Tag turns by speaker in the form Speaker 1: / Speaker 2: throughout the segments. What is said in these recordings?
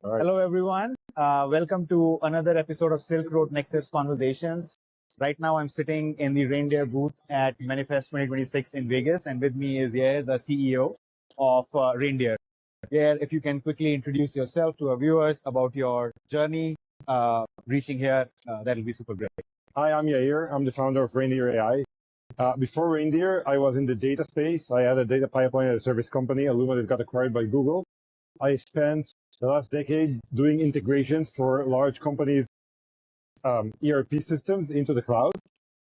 Speaker 1: All right.
Speaker 2: Hello, everyone. Welcome to another episode of Silk Road Nexus Conversations. Right now, I'm sitting in the Reindeer booth at Manifest 2026 in Vegas, and with me is Yair, the CEO of Reindeer. Yair, if you can quickly introduce yourself to our viewers about your journey reaching here, that'll be super great.
Speaker 1: Hi, I'm Yair. I'm the founder of Reindeer AI. Before Reindeer, I was in the data space. I had a data pipeline at a service company, Illuma, that got acquired by Google. I spent the last decade doing integrations for large companies' ERP systems into the cloud.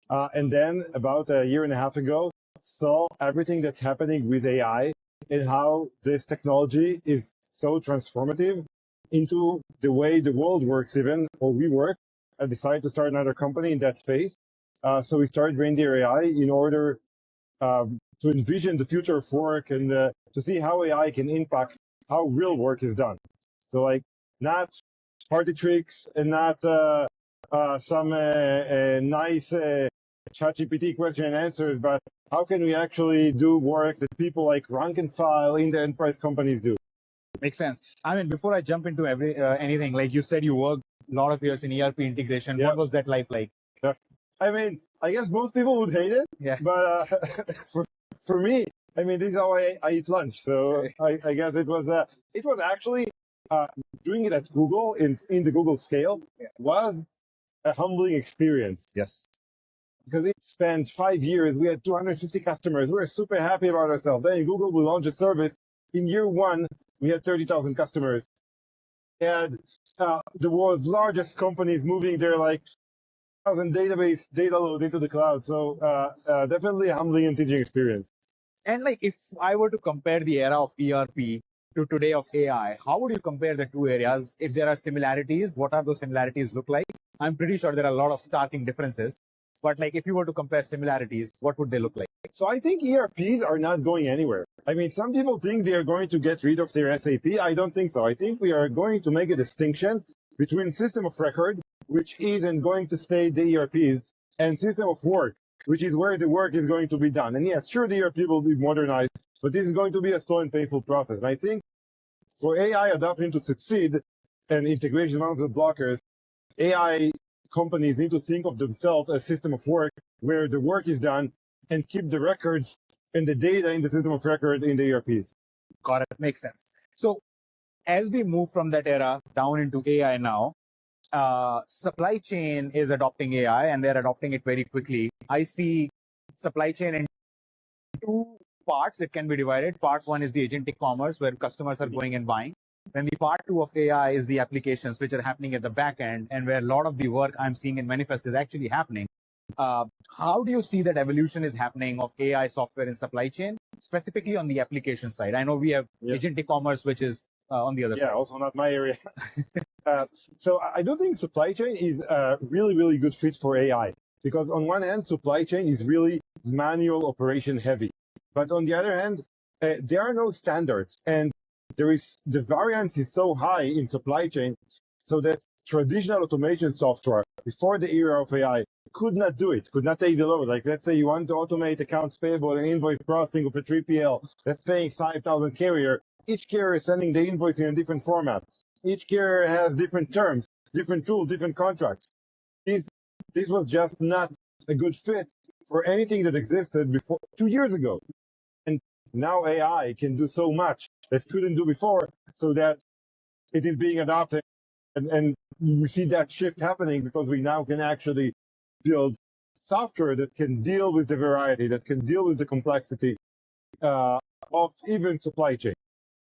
Speaker 1: And then about a year and a half ago, saw everything that's happening with AI and how this technology is so transformative into the way the world works even, or we work. I decided to start another company in that space. So we started Reindeer AI in order to envision the future of work and to see how AI can impact how real work is done. So like not party tricks and not some nice ChatGPT question and answers, but how can we actually do work that people like rank and file in the enterprise companies do?
Speaker 2: Makes sense. I mean, before I jump into anything, like you said, you worked a lot of years in ERP integration.
Speaker 1: Yeah.
Speaker 2: What was that life like?
Speaker 1: I mean, I guess most people would hate it,
Speaker 2: Yeah.
Speaker 1: but for me, I mean, this is how I eat lunch. So I guess it was actually doing it at Google in the Google scale was a humbling experience.
Speaker 2: Yes.
Speaker 1: Because it spent 5 years, we had 250 customers. We were super happy about ourselves. Then in Google, we launched a service. In year one, we had 30,000 customers. And the world's largest companies moving their like 1,000 database data load into the cloud. So definitely a humbling and teaching experience.
Speaker 2: And like, if I were to compare the era of ERP to today of AI, how would you compare the two areas? If there are similarities, what are those similarities look like? I'm pretty sure there are a lot of starking differences. But like, if you were to compare similarities, what would they look like?
Speaker 1: So I think ERPs are not going anywhere. I mean, some people think they are going to get rid of their SAP. I don't think so. I think we are going to make a distinction between system of record, which is and going to stay the ERPs, and system of work, which is where the work is going to be done. And yes, sure, the ERP will be modernized, but this is going to be a slow and painful process. And I think for AI adoption to succeed and integration among the blockers, AI companies need to think of themselves as system of work where the work is done and keep the records and the data in the system of record in the ERPs.
Speaker 2: Got it. Makes sense. So as we move from that era down into AI now, supply chain is adopting AI and they're adopting it very quickly. I see supply chain in two parts. It can be divided. Part one is the agentic commerce where customers are going and buying. Then the part two of AI is the applications which are happening at the back end and where a lot of the work I'm seeing in Manifest is actually happening. How do you see that evolution is happening of AI software in supply chain, specifically on the application side? I know we have agentic commerce, which is on the other side.
Speaker 1: Yeah, also not my area. So I do think supply chain is a really, really good fit for AI because on one hand, supply chain is really manual operation heavy. But on the other hand, there are no standards and the variance is so high in supply chain so that traditional automation software before the era of AI could not do it, could not take the load. Like, let's say you want to automate accounts payable and invoice processing of a 3PL that's paying 5,000 carrier. Each carrier is sending the invoice in a different format. Each carrier has different terms, different tools, different contracts. This was just not a good fit for anything that existed before 2 years ago. And now AI can do so much that couldn't do before, so that it is being adopted. And we see that shift happening because we now can actually build software that can deal with the variety, that can deal with the complexity of even supply chain.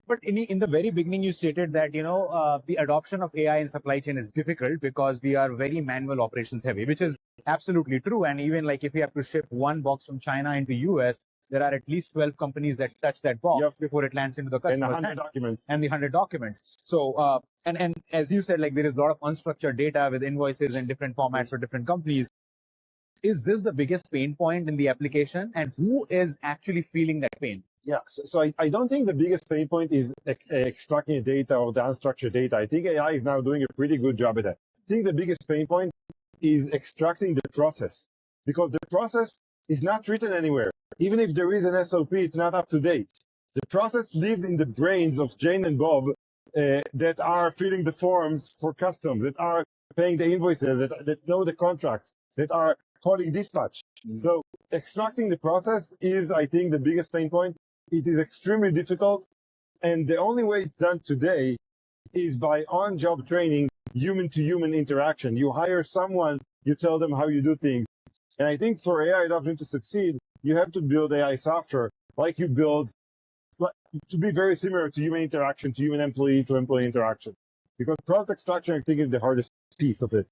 Speaker 2: But in the very beginning, you stated that, the adoption of AI in supply chain is difficult because we are very manual operations heavy, which is absolutely true. And even like if you have to ship one box from China into US, there are at least 12 companies that touch that box before it lands into the customer's
Speaker 1: and 100 documents.
Speaker 2: And the 100 documents. So, and as you said, like there is a lot of unstructured data with invoices in different formats for different companies. Is this the biggest pain point in the application? And who is actually feeling that pain?
Speaker 1: Yeah, so I don't think the biggest pain point is extracting the data or the unstructured data. I think AI is now doing a pretty good job at that. I think the biggest pain point is extracting the process, because the process is not written anywhere. Even if there is an SOP, it's not up to date. The process lives in the brains of Jane and Bob that are filling the forms for customs, that are paying the invoices, that know the contracts, that are calling dispatch. So extracting the process is, I think, the biggest pain point. It is extremely difficult. And the only way it's done today is by on-job training, human-to-human interaction. You hire someone, you tell them how you do things. And I think for AI adoption to succeed, you have to build AI software like you build, to be very similar to human interaction, to human employee-to-employee interaction. Because process extraction, I think, is the hardest piece of it.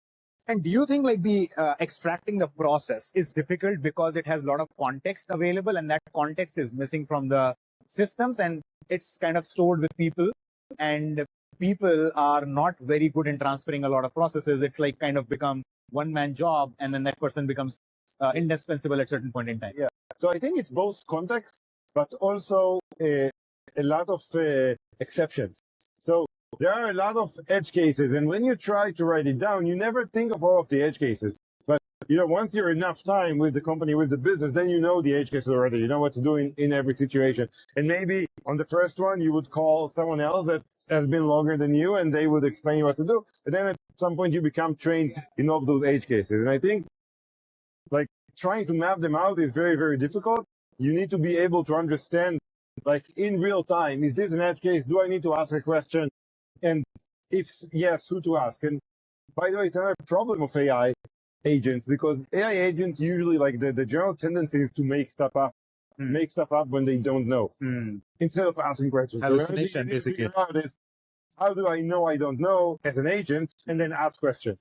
Speaker 2: And do you think like the extracting the process is difficult because it has a lot of context available and that context is missing from the systems and it's kind of stored with people and people are not very good in transferring a lot of processes? It's like kind of become one-man job and then that person becomes indispensable at a certain point in time.
Speaker 1: Yeah. So I think it's both context, but also a lot of exceptions. So there are a lot of edge cases, and when you try to write it down, you never think of all of the edge cases. But once you're enough time with the company, with the business, then you know the edge cases already. You know what to do in every situation. And maybe on the first one, you would call someone else that has been longer than you, and they would explain you what to do. And then at some point, you become trained in all of those edge cases. And I think, like, trying to map them out is very, very difficult. You need to be able to understand, like, in real time, is this an edge case? Do I need to ask a question? And if yes, who to ask? And by the way, it's another problem of AI agents, because AI agents usually, like, the general tendency is to make stuff up, when they don't know, instead of asking questions.
Speaker 2: Hallucination, basically.
Speaker 1: How do I know I don't know as an agent, and then ask questions?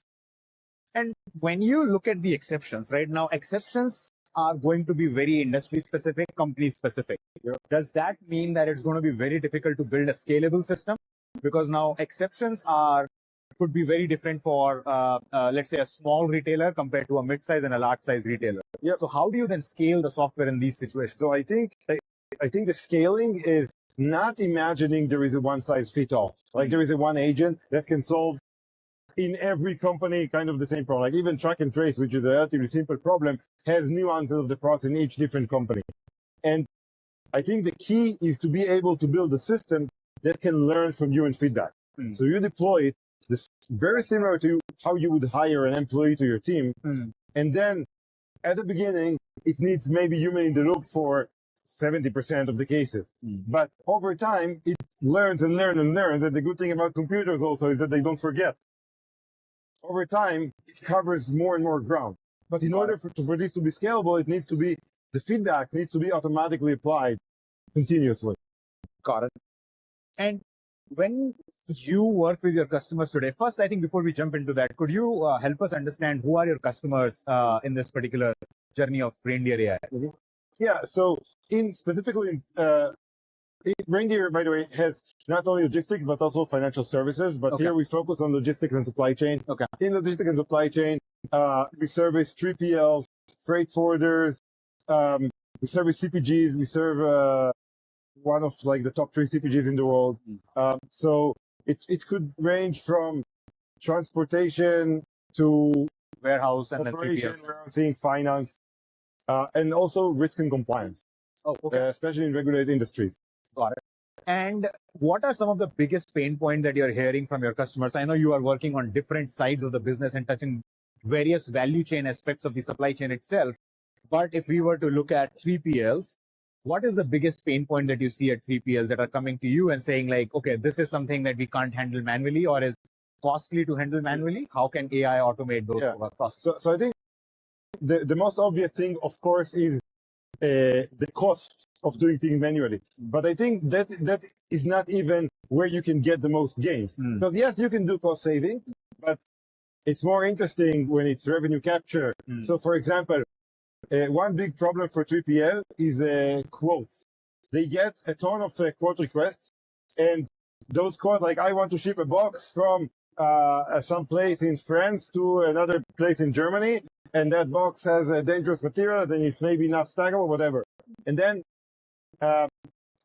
Speaker 2: And when you look at the exceptions, right now, exceptions are going to be very industry specific, company specific.
Speaker 1: Yeah.
Speaker 2: Does that mean that it's going to be very difficult to build a scalable system? Because now exceptions could be very different for, let's say, a small retailer compared to a mid-size and a large-size retailer.
Speaker 1: Yeah.
Speaker 2: So how do you then scale the software in these situations?
Speaker 1: So I think the scaling is not imagining there is a one-size-fits-all. Like there is a one agent that can solve in every company kind of the same problem. Like even track and trace, which is a relatively simple problem, has nuances of the process in each different company. And I think the key is to be able to build a system that can learn from human feedback. So you deploy it, this very similar to how you would hire an employee to your team. And then at the beginning, it needs maybe human in the loop for 70% of the cases. But over time, it learns and learns and learns. And the good thing about computers also is that they don't forget. Over time, it covers more and more ground. But in order for this to be scalable, the feedback needs to be automatically applied continuously.
Speaker 2: Got it. And when you work with your customers today, first, I think before we jump into that, could you help us understand who are your customers in this particular journey of Reindeer AI?
Speaker 1: Yeah, so specifically, Reindeer, by the way, has not only logistics, but also financial services. But here we focus on logistics and supply chain.
Speaker 2: Okay.
Speaker 1: In logistics and supply chain, we service 3PLs, freight forwarders, we service CPGs, we serve one of like the top 3 CPGs in the world. So it could range from transportation to
Speaker 2: warehouse and
Speaker 1: operation,
Speaker 2: then 3PLs.
Speaker 1: warehousing, finance, and also risk and compliance.
Speaker 2: Oh, okay.
Speaker 1: Especially in regulated industries.
Speaker 2: Got it. And what are some of the biggest pain points that you're hearing from your customers? I know you are working on different sides of the business and touching various value chain aspects of the supply chain itself. But if we were to look at 3PLs, what is the biggest pain point that you see at 3PLs that are coming to you and saying like, okay, this is something that we can't handle manually or is costly to handle manually? How can AI automate those processes?
Speaker 1: So I think the most obvious thing, of course, is the cost of doing things manually. But I think that is not even where you can get the most gains. Because yes, you can do cost saving, but it's more interesting when it's revenue capture. So for example, one big problem for 3PL is quotes. They get a ton of quote requests, and those quotes, like I want to ship a box from some place in France to another place in Germany, and that box has dangerous materials and it's maybe not stackable, whatever. And then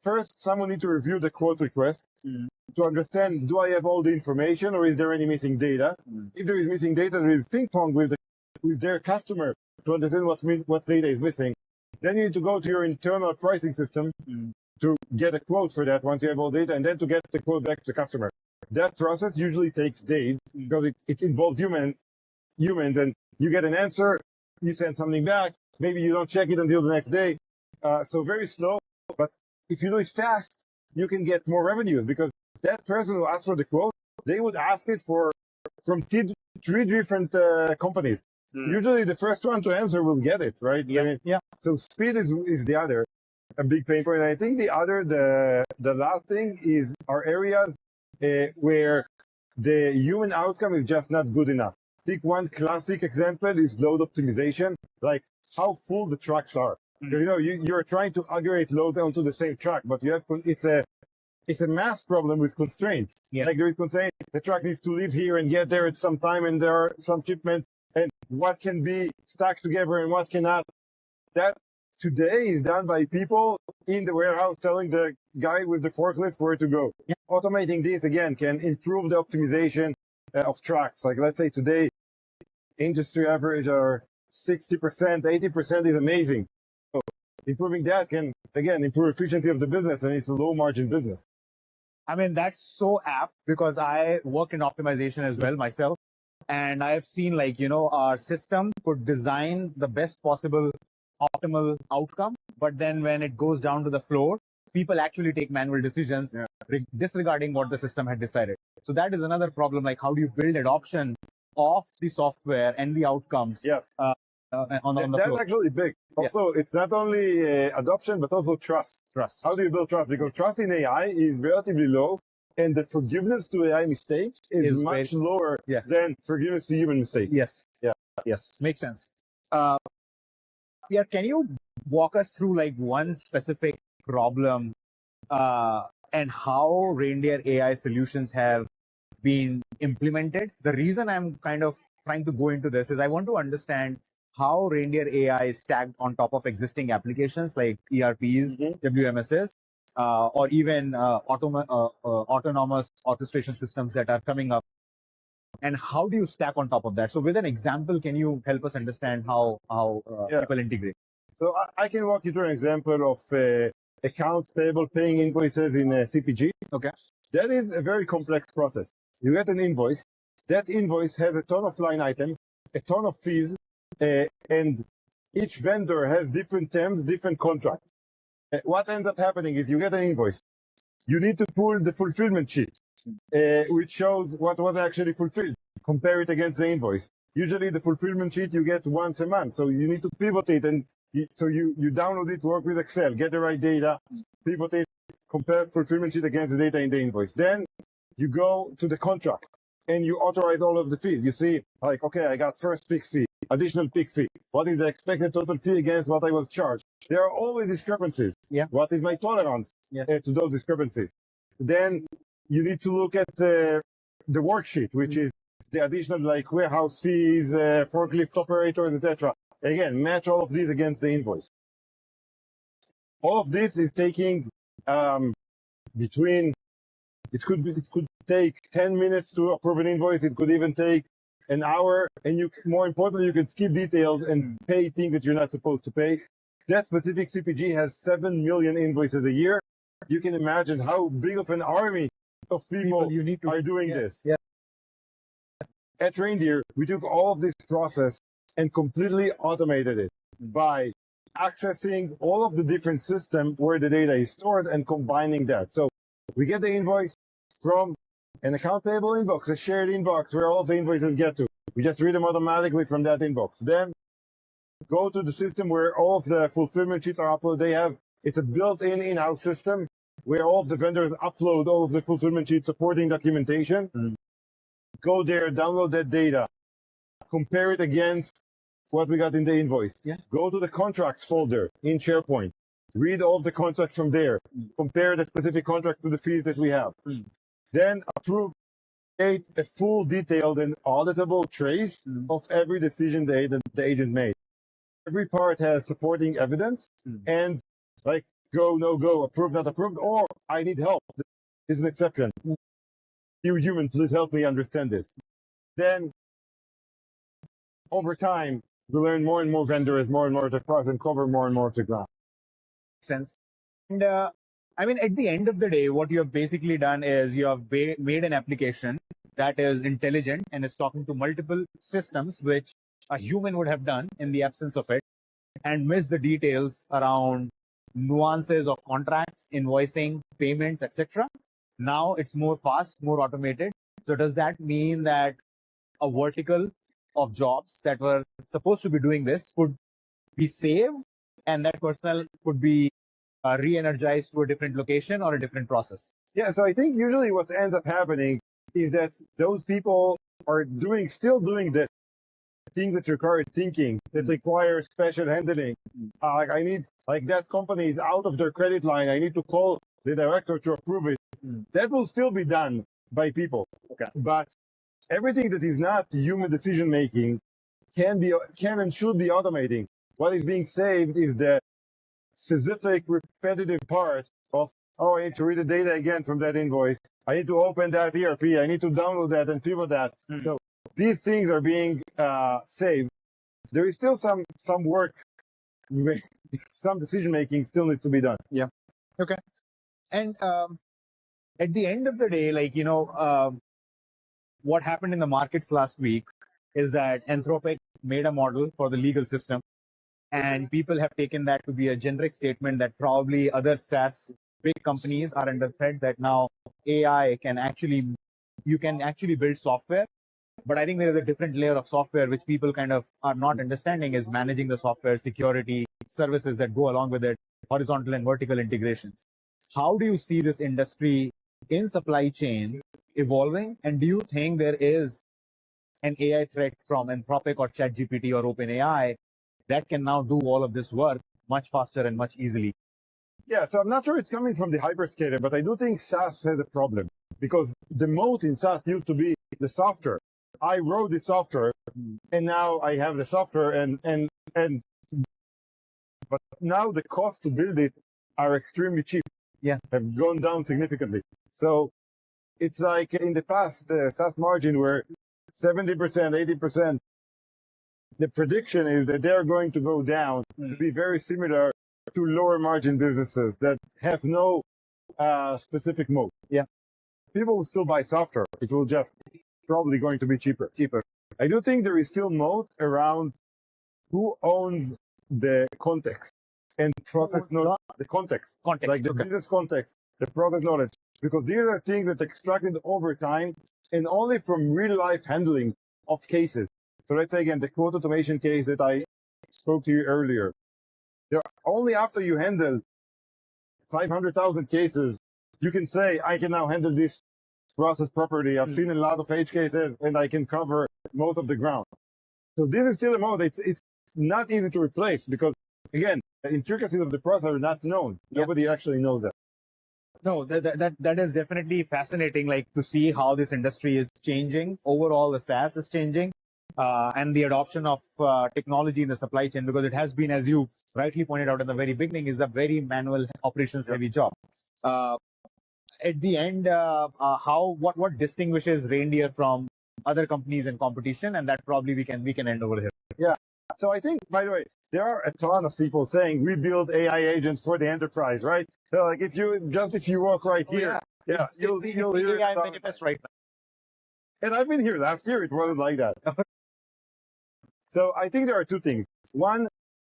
Speaker 1: first, someone needs to review the quote request to understand, do I have all the information or is there any missing data? If there is missing data, there is ping pong with their customer to understand what data is missing. Then you need to go to your internal pricing system to get a quote for that once you have all data, and then to get the quote back to the customer. That process usually takes days because it involves humans, and you get an answer, you send something back, maybe you don't check it until the next day. So very slow, but if you do it fast, you can get more revenues because that person who asked for the quote, they would ask it from three different companies. Usually the first one to answer will get it, right?
Speaker 2: Yeah.
Speaker 1: I mean,
Speaker 2: Yeah.
Speaker 1: So speed is the other, a big pain point. And I think the last thing is our areas where the human outcome is just not good enough. I think one classic example is load optimization, like how full the trucks are. You know, you're trying to aggregate loads onto the same truck, but you have it's a mass problem with constraints.
Speaker 2: Yeah.
Speaker 1: Like there is constraint, the truck needs to leave here and get there at some time, and there are some shipments, and what can be stacked together and what cannot. That today is done by people in the warehouse telling the guy with the forklift where to go.
Speaker 2: Yeah.
Speaker 1: Automating this again can improve the optimization of trucks. Like let's say today, industry average are 60%, 80% is amazing. So improving that can again improve efficiency of the business, and it's a low margin business.
Speaker 2: I mean, that's so apt because I work in optimization as well myself. And I have seen our system could design the best possible optimal outcome. But then when it goes down to the floor, people actually take manual decisions disregarding what the system had decided. So that is another problem. Like, how do you build adoption of the software and the outcomes
Speaker 1: Yes.
Speaker 2: on the
Speaker 1: That's
Speaker 2: floor?
Speaker 1: actually big. Also, it's not only adoption, but also trust.
Speaker 2: Trust.
Speaker 1: How do you build trust? Because trust in AI is relatively low, and the forgiveness to AI mistakes is much lower than forgiveness to human mistakes.
Speaker 2: Yes.
Speaker 1: Yeah.
Speaker 2: Yes. Makes sense. Can you walk us through like one specific problem and how Reindeer AI solutions have been implemented? The reason I'm kind of trying to go into this is I want to understand how Reindeer AI is stacked on top of existing applications like ERPs, WMSs, or even autonomous orchestration systems that are coming up. And how do you stack on top of that? So with an example, can you help us understand how people integrate?
Speaker 1: So I can walk you through an example of accounts payable paying invoices in CPG.
Speaker 2: Okay.
Speaker 1: That is a very complex process. You get an invoice. That invoice has a ton of line items, a ton of fees, and each vendor has different terms, different contracts. What ends up happening is you get an invoice. You need to pull the fulfillment sheet, which shows what was actually fulfilled. Compare it against the invoice. Usually the fulfillment sheet you get once a month, so you need to pivot it, and so you download it, work with Excel, get the right data, pivot it, compare fulfillment sheet against the data in the invoice. Then you go to the contract and you authorize all of the fees. You see, like, okay, I got first pick fee, additional pick fee. What is the expected total fee against what I was charged? There are always discrepancies.
Speaker 2: Yeah.
Speaker 1: What is my tolerance to those discrepancies? Then you need to look at the worksheet, which is the additional like warehouse fees, forklift operators, etc. Again, match all of these against the invoice. All of this is taking between, it could take 10 minutes to approve an invoice. It could even take an hour. And more importantly, you can skip details and pay things that you're not supposed to pay. That specific CPG has 7 million invoices a year. You can imagine how big of an army of people are doing this.
Speaker 2: Yeah.
Speaker 1: At Reindeer, we took all of this process and completely automated it by accessing all of the different systems where the data is stored and combining that. So we get the invoice from an account payable inbox, a shared inbox where all of the invoices get to. We just read them automatically from that inbox. Then go to the system where all of the fulfillment sheets are uploaded. It's a built-in in-house system where all of the vendors upload all of the fulfillment sheets supporting documentation. Go there, download that data, compare it against what we got in the invoice. Go to the contracts folder in SharePoint, read all of the contracts from there, compare the specific contract to the fees that we have. Then approve, create a full detailed and auditable trace of every decision the agent made. Every part has supporting evidence and like go, no go, approved, not approved, or I need help. This is an exception. You human, please help me understand this. Then over time, we learn more and more vendors, more and more of the process, and cover more and more of the ground.
Speaker 2: Sense. And I mean, at the end of the day, what you have basically done is you have made an application that is intelligent and is talking to multiple systems, which a human would have done in the absence of it, and miss the details around nuances of contracts, invoicing, payments, etc. Now it's more fast, more automated. So does that mean that a vertical of jobs that were supposed to be doing this could be saved, and that personnel could be re-energized to a different location or a different process?
Speaker 1: Yeah, so I think usually what ends up happening is that those people are still doing the things that require thinking, that require special handling. Like I need, like that company is out of their credit line. I need to call the director to approve it. That will still be done by people.
Speaker 2: Okay.
Speaker 1: But everything that is not human decision making can and should be automating. What is being saved is the specific repetitive part of, oh, I need to read the data again from that invoice. I need to open that ERP. I need to download that and pivot that. So these things are being saved. There is still some work, some decision making still needs to be done.
Speaker 2: Yeah. Okay. And at the end of the day, like, what happened in the markets last week is that Anthropic made a model for the legal system, and people have taken that to be a generic statement that probably other SaaS big companies are under threat, that now AI you can actually build software. But I think there is a different layer of software which people kind of are not understanding, is managing the software, security, services that go along with it, horizontal and vertical integrations. How do you see this industry in supply chain evolving? And do you think there is an AI threat from Anthropic or ChatGPT or OpenAI that can now do all of this work much faster and much easily?
Speaker 1: Yeah, so I'm not sure it's coming from the hyperscaler, but I do think SaaS has a problem, because the moat in SaaS used to be the software. I wrote the software, and now I have the software, but now the cost to build it are extremely cheap.
Speaker 2: Yeah,
Speaker 1: have gone down significantly. So it's like in the past, the SaaS margin were 70%, 80%. The prediction is that they're going to go down to be very similar to lower margin businesses that have no specific moat.
Speaker 2: Yeah.
Speaker 1: People will still buy software. It will just probably going to be cheaper. I do think there is still moat around who owns the context and process knowledge. The context. Like the business context, the process knowledge. Because these are things that are extracted over time and only from real life handling of cases. So let's say again, the quote automation case that I spoke to you earlier. Only after you handle 500,000 cases, you can say, I can now handle this process properly. I've seen a lot of edge cases and I can cover most of the ground. So this is still a mode. It's not easy to replace because, again, the intricacies of the process are not known. Nobody actually knows that.
Speaker 2: No, that is definitely fascinating, like to see how this industry is changing. Overall, the SaaS is changing, and the adoption of technology in the supply chain, because it has been, as you rightly pointed out in the very beginning, is a very manual operations heavy job. At the end, what distinguishes Reindeer from other companies in competition? And that probably we can end over here.
Speaker 1: Yeah. So I think, by the way, there are a ton of people saying we build AI agents for the enterprise, right? So like if you walk right here, you'll hear
Speaker 2: AI manifest right now.
Speaker 1: And I've been here last year. It wasn't like that. So I think there are two things. One,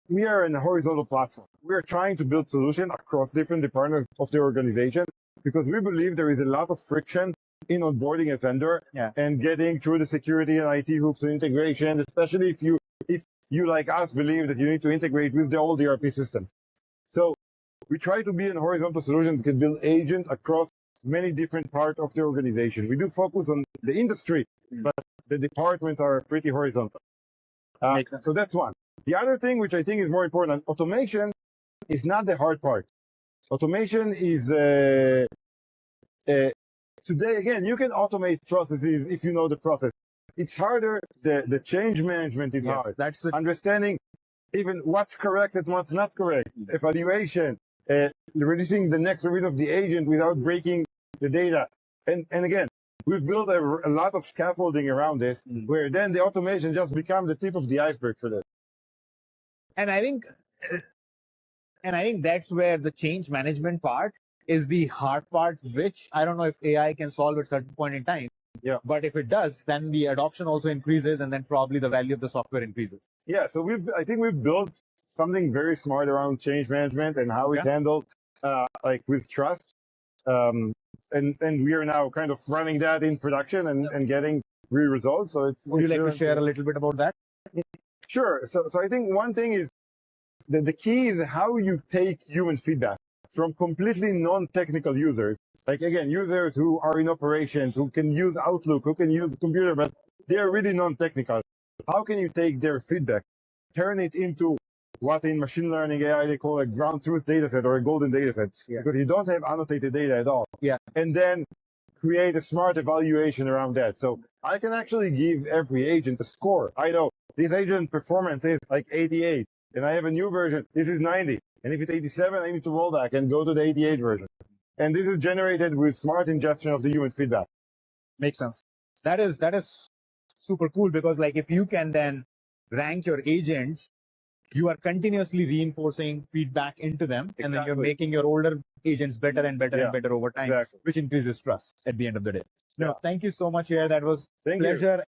Speaker 1: we are in a horizontal platform. We are trying to build solutions across different departments of the organization because we believe there is a lot of friction in onboarding a vendor and getting through the security and IT hoops and integration, especially if you like us believe that you need to integrate with the old ERP system. So we try to be a horizontal solution that can build agents across many different parts of the organization. We do focus on the industry, but the departments are pretty horizontal.
Speaker 2: Makes sense.
Speaker 1: So that's one. The other thing, which I think is more important, automation is not the hard part. Automation is, today, again, you can automate processes if you know the process. It's harder. The change management is hard.
Speaker 2: That's
Speaker 1: understanding even what's correct and what's not correct. Evaluation, releasing the next revision of the agent without breaking the data. And again, we've built a lot of scaffolding around this, where then the automation just becomes the tip of the iceberg for this.
Speaker 2: And I think that's where the change management part is the hard part, which I don't know if AI can solve at a certain point in time.
Speaker 1: Yeah.
Speaker 2: But if it does, then the adoption also increases, and then probably the value of the software increases.
Speaker 1: Yeah. So I think we've built something very smart around change management and how it's handled, like with trust. And we are now kind of running that in production and getting real results. So it's.
Speaker 2: Would you like to share a little bit about that?
Speaker 1: Sure. So I think one thing is that the key is how you take human feedback from completely non-technical users. Like again, users who are in operations, who can use Outlook, who can use a computer, but they are really non-technical. How can you take their feedback, turn it into what in machine learning AI they call a ground truth data set or a golden data set, because you don't have annotated data at all.
Speaker 2: Yeah.
Speaker 1: And then create a smart evaluation around that. So I can actually give every agent a score. I know this agent performance is like 88, and I have a new version. This is 90. And if it's 87, I need to roll back and go to the 88 version. And this is generated with smart ingestion of the human feedback.
Speaker 2: Makes sense. That is super cool, because like if you can then rank your agents, you are continuously reinforcing feedback into them, and then you're making your older agents better and better and better over time, which increases trust at the end of the day. No, thank you so much, Yair. That was a pleasure.